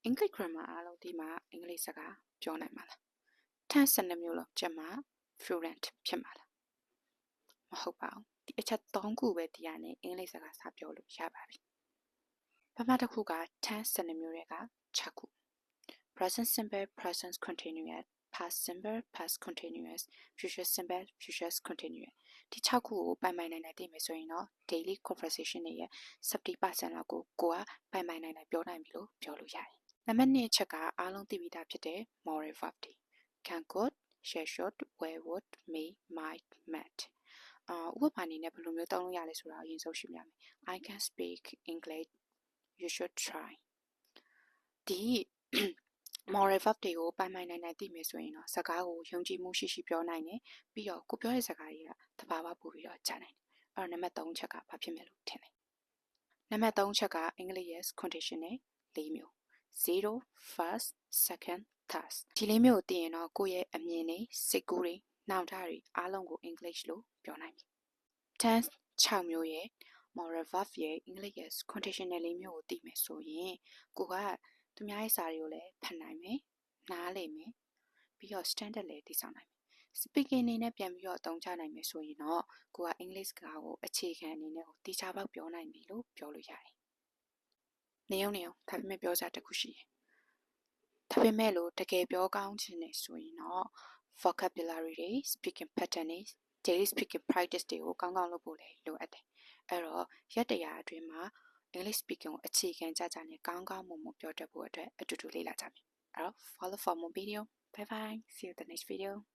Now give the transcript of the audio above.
English grammar အားလုံးဒီမှာအင်္ဂလိပ်စကားပြောနိုင်မှာလား tense 12မျိုးလောက်ကျက်မှာ fluent ဖြစ်မှာလားမဟုတ်ပါဘူးဒီအချက်3ခုပဲဒီကနေအင်္ဂလိပ်စကားစပြောလို့ရပါပြီပထမတစ်ခုက tense 12မျိုးတွေက6ခု present simple present continuous past simple past continuous future simple future continuous ဒီ6ခုကိုပိုင်နိုင်သိမယ်ဆိုရင်တော့ daily conversation တွေရဲ့ 70% လောက်ကိုကပိုင်နိုင်ပြောနိုင်ပြီလို့ပြောလို့ရတယ်နံပါတ်2အချက်ကအားလုံးသိပြီးသားဖြစ်တဲ့ moral verb တွေ can could share should wear would may might might ဥပမာအနေနဲ့ဘယ်လိုမျိုးသုံးလို့ရလဲဆိုတာအရင်ဆုံးရှင်းပြမယ် I can speak English you should try ဒီ moral verb တွေကိုပိုင်နိုင်သိမယ်ဆိုရင်တော့စကားကိုယုံကြည်မှုရှိပြောနိုင်တယ်ပြီးတော့ကိုပြောတဲ့စကားတွေကတဘာဝပို့ပြီးတော့ကြားနိုင်တယ်အဲ့တော့နံပါတ်3ချက်ကဘာဖြစ်မယ်လို့ထင်လဲနံပါတ်3ချက်ကအင်္ဂလိပ်ရဲ့ conditional ၄မျိုး 0 first second third ဒီလေးမျိုးကိုသိရင်တော့ကိုယ့်ရဲ့အမြင်တွေစိတ်ကူးတွေနှောင့်ထားတွေအားလုံးကို English လို့ပြောနိုင်ပြီ tense 6မျိုးရဲ့ moral verb ရဲ့အင်္ဂလိပ်ရဲ့ conditional လေးမျိုးကိုသိမယ်ဆိုရင်ကိုကသူများရဲ့စာတွေကိုလည်းဖတ်နိုင်မယ်နားလည်မယ်ပြီးတော့ standard လည်းတည်ဆောက်နိုင်မယ် speaking အနေနဲ့ပြန်ပြီးတော့အသုံးချနိုင်မယ်ဆိုရင်တော့ကိုက English စကားကိုအခြေခံအနေနဲ့ကိုတိကျပေါက်ပြောနိုင်ပြီလို့ပြောလို့ရတယ်နေအောင်ဒါပေမဲ့ပြောစရာတစ်ခုရှိတယ်ဒါပေမဲ့လို့တကယ်ပြောကောင်းချင်နေဆိုရင်တော့ vocabulary တွေ speaking pattern တွေ daily speaking practice တွေကိုကောင်းကောင်းလုပ်ဖို့လည်းလိုအပ်တယ်အဲ့တော့ရက်တရာအတွင်းမှာ English speaking ကိုအခြေခံကြနဲ့ကောင်းကောင်းမွန်မွန်ပြောတတ်ဖို့အတွက်အတူတူလေ့လာကြမယ်အဲ့တော့ follow for more video bye bye see you in the next video